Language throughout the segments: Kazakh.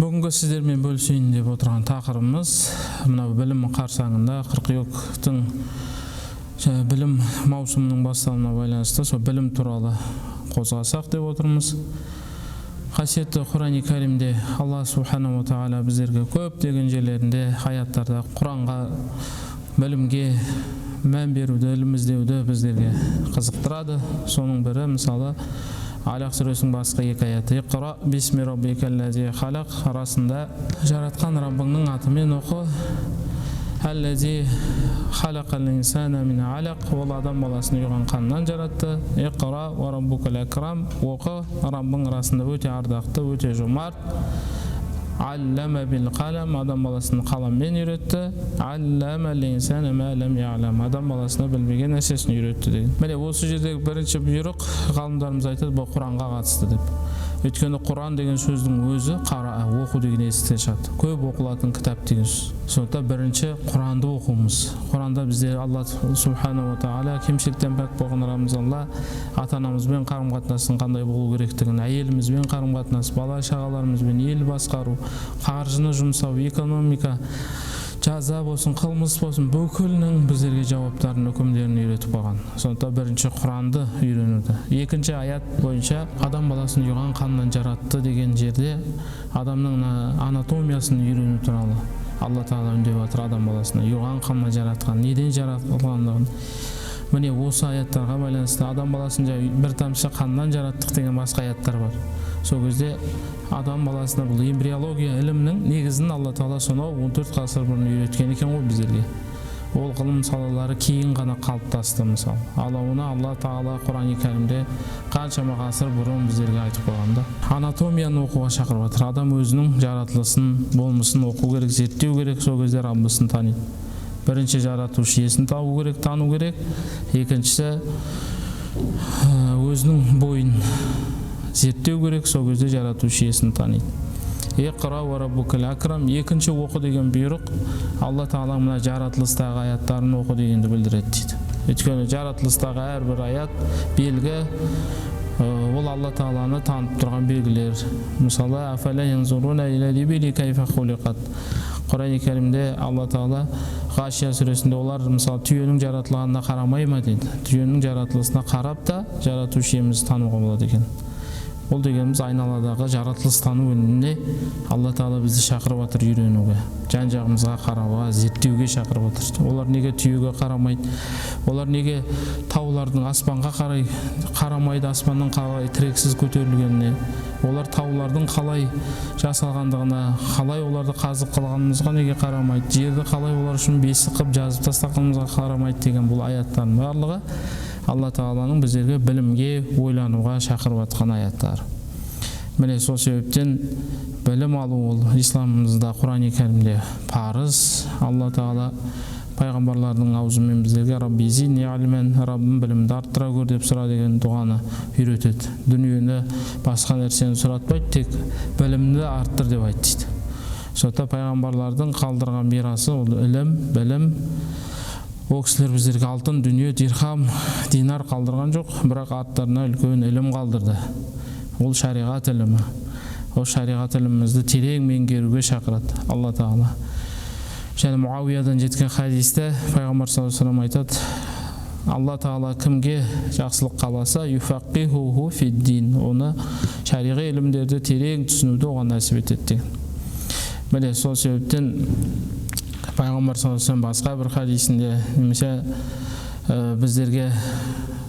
Бүгінгі сіздермен бөлісейін деп отырған тақырыбымыз мынау білім қарсаңында қыркүйектің білім маусымының басталуына байланысты сол білім туралы қозғасақ деп отырмыз. Қасиетті Құран-ы Кәрімде Алла Субхану ва Тағала біздерге көптеген жерлерінде аяттарда Құранға, білімге мән беруді, ілім іздеуді біздерге қызықтырады. Соның бірі мысалы Алақ сүресінің басқа екі аяты. Иқра бисми раббикаллази халақ, арасында жаратқан Раббыңның атымен оқы. Аллази халақал инсана мин алақ, ол адам баласын ұйыған қаннан жаратты. Иқра ва раббукал акрам, оқы, Раббың арасында өте ардақты, өте жомарт. Аллама бил қалам, адам баласын қаламмен үйретті. Аллама линсана ма лам я'лам, адам баласына білмеген нәрсесін үйретті деген. Міне осы жердегі бірінші бұйрық ғалымдарымыз айтады, бұл Құранға қатысты деп. Өйткені Құран деген сөздің өзі оқу деген естен шығады. Көп оқылатын кітап деген сөз. Сондықтан бірінші Құранды оқуымыз. Құранда бізде Алла Субхану ва Тағала кемшіліктен пәк болған Раббымыз Алла ата-анамызбен қарым-қатынастың қандай болу керектігін, әйелімізбен қарым-қатынас, бала-шағаларымызбен ел басқару, қаржыны жұмсау, экономика, жаза болсын, қылмыс болсын, бүкілінің біздерге жауаптарын, үкімдерін үйретіп қойған. Сондықтан бірінші Құранды үйренуді. Екінші аят бойынша адам баласын ұйыған қаннан жаратты деген жерде адамның анатомиясын үйрену туралы Алла Тағала үндеп жатыр адам баласына. Ұйыған қаннан жаратқан, неден жаратылғандығын. Міне осы аяттарға байланысты адам баласын бір тамшы қаннан жараттық деген басқа аяттар бар. Сол кезде адам баласына бұл эмбриология ілімнің негізін Алла Тағала сонау 14 ғасыр бұрын үйреткен екен ғой біздерге. Ол ғылым салалары кейін ғана қалыптасты мысалы. Ал оны Алла Тағала Құран-ы Кәрімде қаншама ғасыр бұрын біздерге айтып қойғанда. Анатомияны оқуға шақырып жатыр. Адам өзінің жаратылысын, болмысын оқу керек, зерттеу керек, сол кезде Раббысын таниды. Бірінші жаратушы иесін табу керек, тану керек. Екіншісі өзінің бойын зерттеу керек, сол кезде жаратушы иесін таниды. Иқра ва раббукал акрам, екінші оқы деген бұйрық Алла Тағала мына жаратылыстағы аяттарын оқы дегенді білдіреді дейді. Өйткені жаратылыстағы әрбір аят белгі, ол Алла Тағаланы танып тұрған белгілер. Мысалы, афала янзуруна иля либили кайфа хулиқат. Құран-ы Кәрімде Алла Тағала Ғашия сүресінде олар мысалы түйенің жаратылғанына қарамай ма дейді. Түйенің жаратылысына қарап та жаратушы иемізді тануға болады екен. Ол дегеніміз айналадағы жаратылыс тану іліміне Алла Тағала бізді шақырып жатыр үйренуге, жан-жағымызға қарауға, зерттеуге шақырып жатыр. Олар неге түйеге қарамайды? Олар неге таулардың аспанға қарамайды, аспанның қалай тірексіз көтерілгеніне? Олар таулардың қалай жасалғандығына, қалай оларды қазып қылғанымызға неге қарамайды? Жерді қалай олар үшін бесік қып жазып тастағанымызға қарамайды деген бұл аяттардың барлығы Алла Тағаланың біздерге білімге, ойлануға шақырып жатқан аяттар. Міне сол себептен білім алу ол исламымызда Құран-ы Кәрімде парыз. Алла Тағала пайғамбарлардың аузымен біздерге Рабби зидни илмен, Раббым білімді арттыра көр деп сұра деген дұғаны үйретеді. Дүниені басқа нәрсені сұратпайды, тек білімді арттыр деп айтты. Сондықтан пайғамбарлардың қалдырған мирасы ол ілім, білім. Ол кісілер біздерге алтын, дүние, дирхам, динар қалдырған жоқ, бірақ аттарына үлкен ілім қалдырды. Ол шариғат ілімі. Ол шариғат ілімімізді терең меңгеруге шақырады Алла Тағала. Және Муавиядан жеткен хадисте пайғамбар саллаллаху алейхи ва саллям айтады: Алла Тағала кімге жақсылық қаласа, юфақихуху фиддин, оны шариғи ілімдерді терең түсінуді оған нәсіп етеді деген. Міне сол себептен пайғамбар саллаллаху алейхи ва саллям басқа бір хадисінде немесе біздерге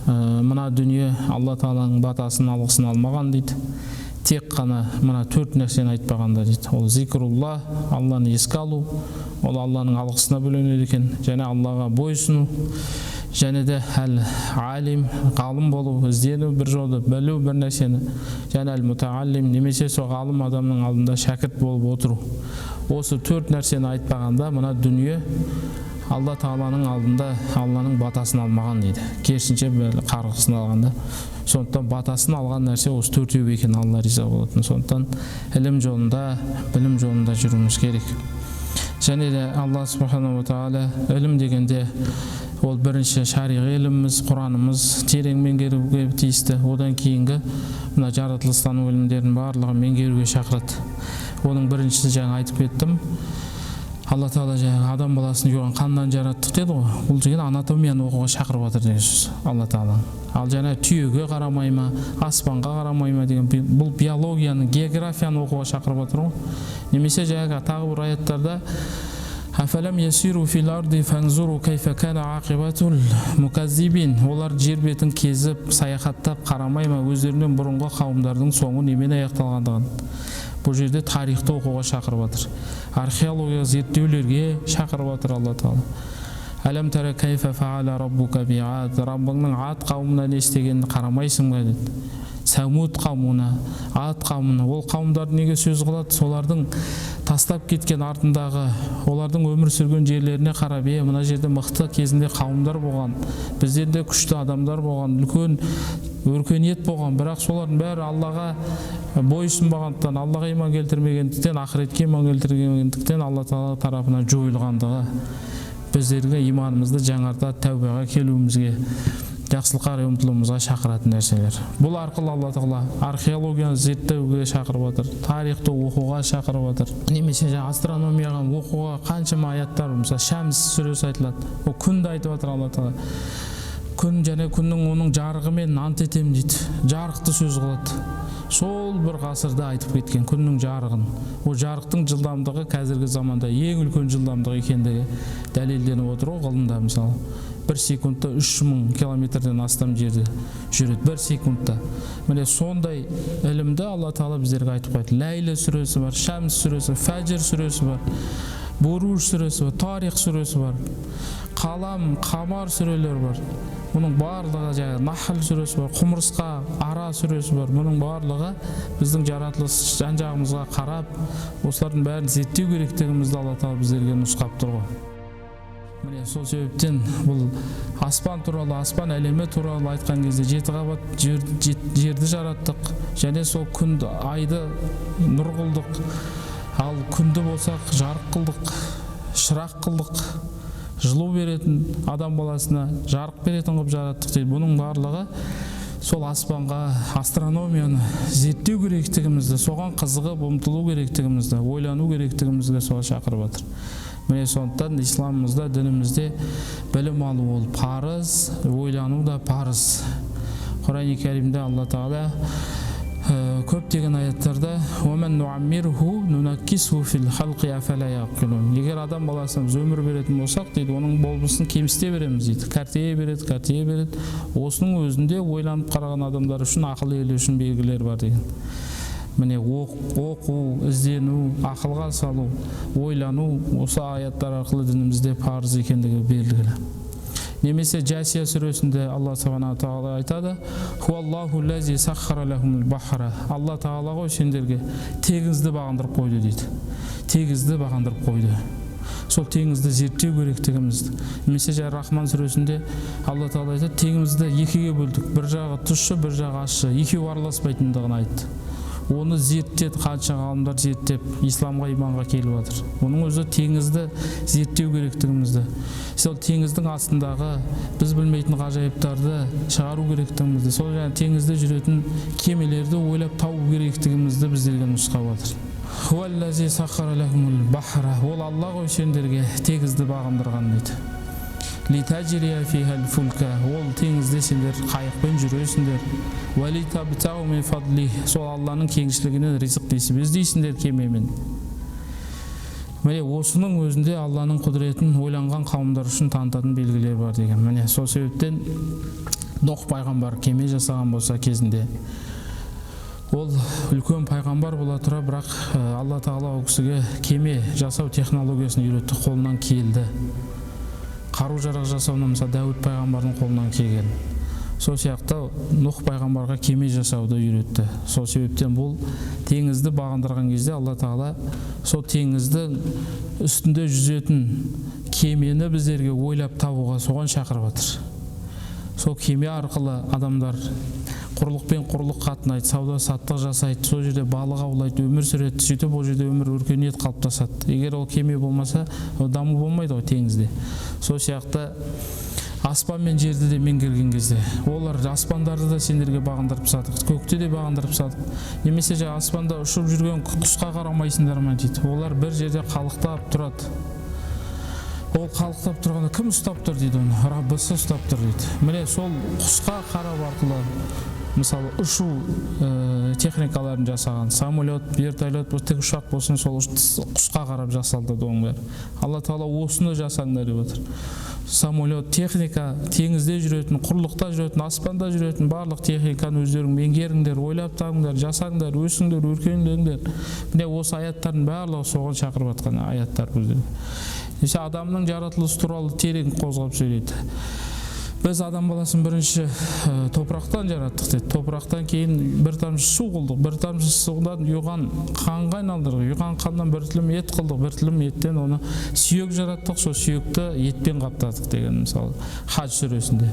мына дүние Алла Тағаланың батасын, алғысын алмаған дейді. Тек қана мына 4 нәрсені айтпағанда дейді. Ол зикрулла, Алланы еске алу, ол Алланың алғысына бөленеді екен, және Аллаға бойсыну, және де алим, ғалым болу, іздену бір жолды, білу бір нәрсені, және мутааллим, немесе сол ғалым адамның алдында шәкірт болып отыру. Осы 4 нәрсені айтпағанда мына дүние Алла Тағаланың алдында Алланың батасын алмаған дейді. Керісінше қарғысын алғанда. Сондықтан батасын алған нәрсе осы 4 екен, Алла риза болатын. Сондықтан ілім жолында, білім жолында жүруіміз керек. Және де Алла Субхану ва Тағала ілім дегенде ол бірінші шариғи іліміміз, Құранымыз терең меңгеруге тиісті. Одан кейінгі мына жаратылыстану ілімдерінің барлығын меңгеруге шақырады. Оның біріншісі жаңа айтып кеттім. Алла Тағала жаңағы адам баласын көрген қаннан жараттық деді ғой. Бұл деген анатомияны оқуға шақырып жатыр деген сөз Алла Тағала. Ал жаңа түйеге қарамай ма, аспанға қарамай ма деген бұл биологияны, географияны оқуға шақырып жатыр ғой. Немесе жаңағы тағы бір аяттарда Афалам ясиру фил арди фанзуру кайфа кана ақибатул муказзибин. Олар жер бетін кезіп, саяхаттап қарамай ма, өздерінен бұрынғы қауымдардың соңы немен аяқталғандығын. Бұл жерде тарихты оқуға шақырып жатыр. Археология зерттеулерге шақырып жатыр Алла Тағала. Әлем тара кайфа фаала раббука биад. Раббыңның ад қауымына не істегенін қарамайсың ба деді. Сәмуд қауымына, ад қауымына. Ол қауымдарды неге сөз қылады? Солардың тастап кеткен артындағы, олардың өмір сүрген жерлеріне қарап, мына жерде мықты кезінде қауымдар болған, бізден де күшті адамдар болған, үлкен өркениет болған, бірақ солардың бәрі Аллаға бойұсынбағандықтан, Аллаға иман келтірмегендіктен, ақыретке иман келтірмегендіктен Алла Тағала тарапынан жойылғандығы біздерге иманымызды жаңарта, тәубаға келуімізге, жақсылыққа қарай ұмтылуымызға шақыратын нәрселер. Бұл арқылы Алла Тағала археологияны зерттеуге шақырып отыр, тарихты оқуға шақырып отыр. Немесе астрономияға оқуға қаншама аяттар, мысалы Шәмс сүресі айтылады. Ол күнді айтып отыр Алла Тағала. Күн және күннің оның жарығымен ант етемін дейді. Жарықты сөз қылады. Сол бір ғасырда айтып кеткен күннің жарығын. Ол жарықтың жылдамдығы қазіргі заманда ең үлкен жылдамдығы екендігі дәлелденіп отыр ғой ғылымда. Мысалы 1 секундта 3000 километрден астам жерді жүреді 1 секундта. Міне сондай ілімді Алла Тағала біздерге айтып қойды. Ләйлі сүресі бар, Шәмс сүресі, Фәжр сүресі бар, Буруж сүресі бар, Тарих сүресі бар, Қалам, Қамар сүрелері бар. Мұның барлығы жаңағы Нахл сүресі бар, Құмырсқа, Ара сүресі бар. Мұның барлығы біздің жаратылыс жан-жағымызға қарап, осылардың бәрін зерттеу керектігімізді Алла Тағала біздерге нұсқап тұр ғой. Міне сол себептен бұл аспан туралы, аспан әлемі туралы айтқан кезде 7 қабат жерді жараттық, және сол күнді, айды нұр қылдық, ал күнді болсақ жарық қылдық, шырақ қылдық, жылу беретін адам баласына жарық беретін қылып жараттық дейді. Бұның барлығы сол аспанға, астрономияны зерттеу керектігімізді, соған қызығып ұмтылу керектігімізді, ойлану керектігімізге соға шақырып жатыр. Міне сондықтан исламымызда, дінімізде білім алу ол парыз, ойлану да парыз. Құран-ы Кәрімде Алла Тағала көптеген аяттарда "Уәмән нуаммирху нунаккисху фил халқи афала яқилун". Егер адам баласына біз өмір беретін болсақ, дейді, оның болмысын кемсіте береміз дейді. Кәртейе береді. Осының өзінде ойланып қараған адамдар үшін ақыл иелері үшін белгілер бар деген. Міне оқу, іздену, ақылға салу, ойлану осы аяттар арқылы дінімізде парыз екендігі белгілі. Немесе Жасия сүресінде Алла Субхана Тағала айтады: "Хуаллаху лази саххара лахумул бахра". Алла Тағала ғой сендерге теңізді бағындырып қойды дейді. Теңізді бағындырып қойды. Сол теңізді зерттеу керектігімізді. Немесе Рахман сүресінде Алла Тағала айтады: "Теңізді екіге бөлдік. Bir жағы тұщы, bir жағы ащы. Екеуі араласпайтындығын айтты". Оны зерттеді, қанша ғалымдар зерттеп, исламға, иманға келіп жатыр. Оның өзі теңізді зерттеу керектігімізді, сол теңіздің астындағы біз білмейтін ғажайыптарды шығару керектігімізді, сол жаңа теңізде жүретін кемелерді ойлап табу керектігімізді біздерге нұсқап жатыр. Хуаллази саххара лахумул бахра. Ол Алла ғой сендерге теңізді бағындырған дейді. Литажрия фихал фулка. Ол теңізде сендер қайықпен жүресіңдер. Валитабтау мин фадли. Сол Алланың кеңшілігінен ризық іздейсіңдер кемемен. Міне осының өзінде Алланың құдіретін ойланған қауымдар үшін танытатын белгілер бар деген. Міне сол себептен Нұх пайғамбар кеме жасаған болса кезінде, ол үлкен пайғамбар бола тұра, бірақ Алла Тағала ол кісіге кеме жасау технологиясын үйретті, қолынан келді. Қару жарақ жасауына мысалы Дәуд пайғамбардың қолынан келген. Сол сияқты Нұх пайғамбарға кеме жасауды үйретті. Сол себептен бұл теңізді бағындырған кезде Алла Тағала сол теңіздің үстінде жүзетін кемені біздерге ойлап табуға соған шақырып жатыр. Сол кеме арқылы адамдар құрлықпен құрлық қатынайды, сауда саттық жасайды, сол жерде балық аулайды, өмір сүреді, сөйтіп ол жерде өмір өркениет қалыптасады. Егер ол кеме болмаса, даму болмайды ғой теңізде. Сол сияқты аспан мен жерді де меңгерген кезде олар аспандарды да сендерге бағындырып тастадық, көкті де бағындырып тастадық. Немесе жаңа аспанда ұшып жүрген құсқа қарамайсыңдар ма дейді. Олар бір жерде қалықтап тұрады. Ол қалықтап тұрғанда кім ұстап тұр дейді оны? Раббысы ұстап тұр дейді. Міне сол құсқа қарап арқылы мысалы ұшу техникаларын жасаған, самолет, вертолет, тікұшақ болсын, сол құсқа қарап жасалды оның бәрі. Алла Тағала осыны жасаңдар деп отыр. Самолет, техника, теңізде жүретін, құрлықта жүретін, аспанда жүретін барлық техниканы өздерің меңгеріңдер, ойлап табыңдар, жасаңдар, өсіңдер, өркендеңдер. Міне осы аяттардың барлығы соған шақырып жатқан аяттар бұл. Адамның жаратылысы туралы терең қозғап сөйлейді. Біз адам баласын бірінші топырақтан жараттық дейді. Топырақтан кейін бір тамшы су қылдық, бір тамшы судан ұйыған қанға айналдырдық. Ұйыған қаннан бір тілім ет қылдық, бір тілім еттен оны сүйек жараттық, сол сүйекті етпен қаптадық деген мысалы Хадж сүресінде.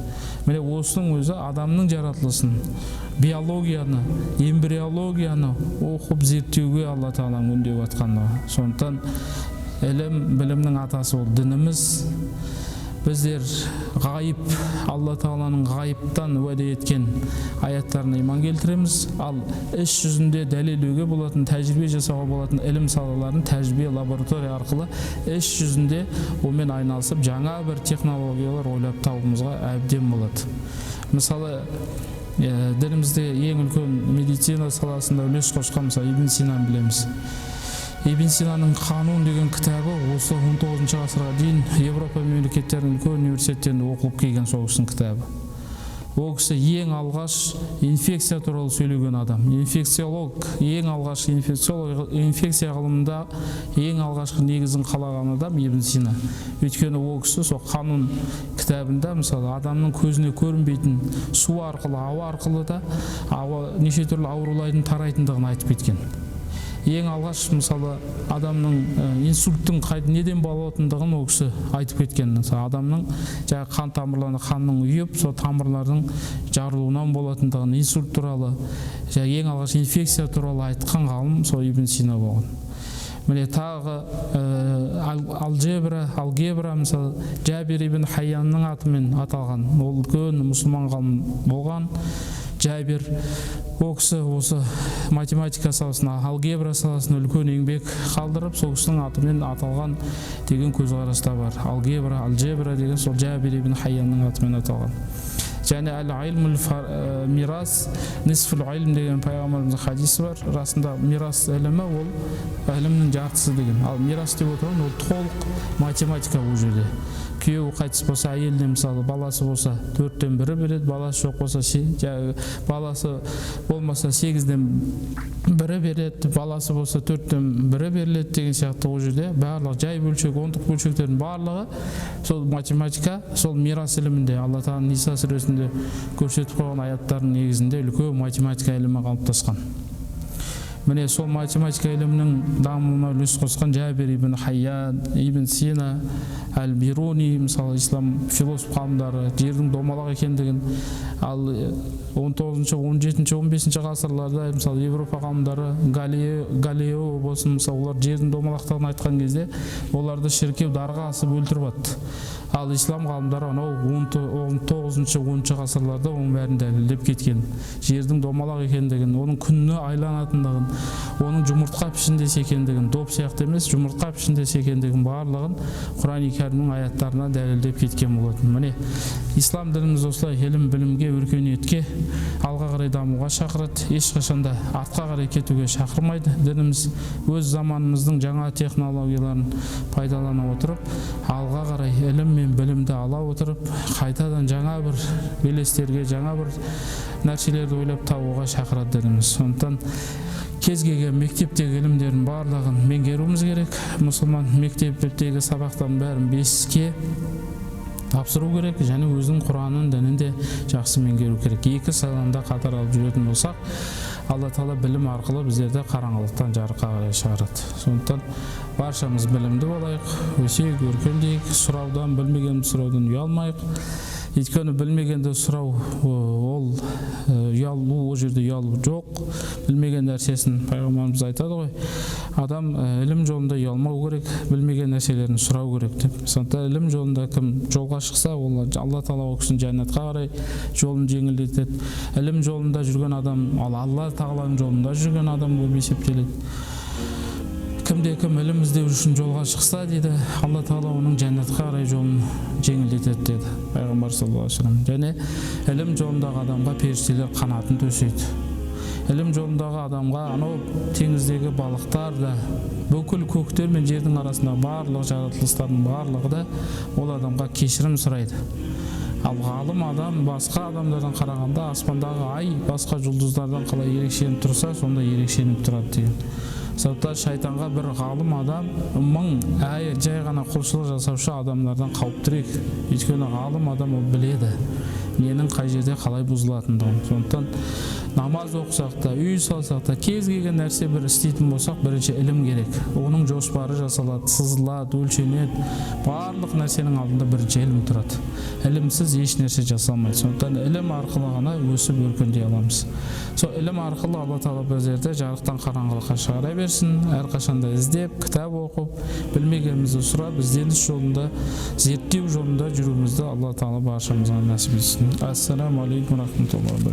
Міне осының өзі адамның жаратылысын, биологияны, эмбриологияны оқып зерттеуге Алла Тағаланың үндеп жатқандығы. Сондықтан білімнің атасы ол дініміз. Біздер ғайып, Алла Тағаланың ғайыптан уәде еткен аяттарына иман келтіреміз. Ал іс жүзінде дәлелдеуге болатын, тәжірибе жасауға болатын ілім салаларын тәжірибе лаборатория арқылы іс жүзінде онымен айналысып, жаңа бір технологиялар ойлап табуымызға әбден болады. Мысалы, дінімізде ең үлкен медицина саласында үлес қосқан мысалы Ибн Синаны білеміз. Ибн Синаның Қанун деген кітабы осы 19 ғасырға дейін Европа мемлекеттерінің үлкен университеттерінде оқылып келген сол кісінің кітабы. Ол кісі ең алғаш инфекция туралы сөйлеген адам. Инфекциолог, ең алғаш инфекция ғылымында ең алғашқы негізін қалаған адам Ибн Сина. Өйткені ол кісі сол Қанун кітабында мысалы адамның көзіне көрінбейтін су арқылы, ауа арқылы да неше түрлі аурулардың тарайтындығын айтып кеткен. Ең алғаш мысалы адамның инсульттың неден болатындығын ол кісі айтып кеткен. Адамның қан тамырларына қанның ұйып, сол тамырлардың жарылуынан болатындығын, инсульт туралы, ең алғаш инфекция туралы айтқан ғалым сол Ибн Сина болған. Міне тағы алгебра мысалы Жабир ибн Хайянның атымен аталған, ол үлкен мұсылман ғалым болған. Жабир ол кісі осы математика саласына, алгебра саласына үлкен еңбек қалдырып, сол кісінің атымен аталған деген көзқараста бар. Алгебра деген сол Жабир ибн Хайянның атымен аталған. Және әл-илмул мирас, нисфул илм деген пайғамбарымыздың хадисі бар. Расында мирас ілімі ол ілімнің жартысы деген. Ал мирас деп отырған ол толық математика бұл жерде. Күйеуі қайтыс болса, әйеліне мысалы баласы болса 4-тен 1 береді, баласы жоқ болса, баласы болмаса 8-ден 1 береді, баласы болса 4-тен 1 беріледі деген сияқты ол жерде барлық жай бөлшек, ондық бөлшектердің барлығы сол математика, сол мирас ілімінде Алла Тағала Ниса сүресінде көрсетіп қойған аяттардың негізінде үлкен математика ілімі қалыптасқан. Міне сол математика ілімінің дамуына үлес қосқан Жабир ибн Хайян, Ибн Сина, Әл-Бируни, мысалы ислам философ ғалымдары жердің домалақ екендігін, ал 19-ші, 17-ші, 15-ші ғасырларда мысалы Европа ғалымдары Галилео болсын, мысалы олар жердің домалақтығын айтқан кезде оларды шіркеу дарға асып өлтіріп атты. Ал ислам ғалымдары 19-ші, 10-ші ғасырларда оның бәрін дәлелдеп кеткен. Жердің домалақ екендігін, оның күніне айланатындығын, оның жұмыртқа пішіндес екендігін, доп сияқты емес, жұмыртқа пішіндес екендігін барлығын Құран-ы Кәрімнің аяттарына дәлелдеп кеткен болатын. Міне, ислам дініміз осылай ілім білімге, өркениетке, алға қарай дамуға шақырады, ешқашанда артқа қарай кетуге шақырмайды. Дініміз өз заманымыздың жаңа технологияларын пайдалана отырып, алға қарай ілім мен білімді ала отырып, қайтадан жаңа бір белестерге, жаңа бір нәрселерді ойлап табуға шақырады дініміз. Сондықтан кез келген мектептегі ілімдердің барлығын меңгеруіміз керек. Мұсылман мектептегі сабақтардың бәрін 5-ке тапсыру керек, және өзінің Құранын, дінін де жақсы меңгеру керек. 2 салонда қатар алып жүретін болсақ, Алла Тағала білім арқылы біздерді қараңғылықтан жарыққа қарай шығарады. Сондықтан баршамыз білімді болайық, өсейік, өркендейік, сұраудан, білмегенді сұраудан ұялмайық. Өйткені білмегенді сұрау ол ұялу жерде ұялу жоқ. Білмеген нәрсесін пайғамбарымыз айтады ғой, адам ілім жолында ұялмау керек, білмеген нәрселерін сұрау керек деп. Сондықтан ілім жолында кім жолға шықса, ол Алла Тағала ол кісіні жәннатқа қарай жолын жеңілдетеді. Ілім жолында жүрген адам, Алла Тағаланың жолында жүрген адам болып есептеледі. Кімде-кім ілім іздеу үшін жолға шықса дейді, Алла Тағала оның жәннатқа қарай жолын жеңілдетеді деді пайғамбар саллаллаху алейхи вассалам. Және ілім жолындағы адамға періштелер қанатын төсейді. Ілім жолындағы адамға анау теңіздегі балықтар да, бүкіл көктер мен жердің арасында барлық жаратылыстардың барлығы да ол адамға кешірім сұрайды. Ал ғалым адам басқа адамдардан қарағанда аспандағы ай басқа жұлдыздардан қалай ерекшеленіп тұрса, сонда ерекшеленіп тұрады деген. Сондықтан шайтанға бір ғалым адам жай ғана құлшылық жасаушы адамдардан қауіптірек. Өйткені ғалым адам ол біледі ненің қай жерде қалай бұзылатындығын. Сондықтан намаз оқысақ та, үй салсақ та, кез келген нәрсе бір істейтін болсақ, бірінші ілім керек. Оның жоспары жасалады, сызылады, өлшенеді. Барлық нәрсенің алдында бірінші ілім тұрады. Ілімсіз еш нәрсе жасалмайды. Сондықтан ілім арқылы ғана өсіп өркендей аламыз. Сол ілім арқылы Алла Тағала біздерді жарықтан қараңғылыққа шығара берсін. Әрқашанда іздеп, кітап оқып, білмегенімізді сұрап, ізденіс жолында, зерттеу жолында жүруімізді Алла Тағала баршамызға нәсіп етсін. Ассаламу алейкум рахматуллахи.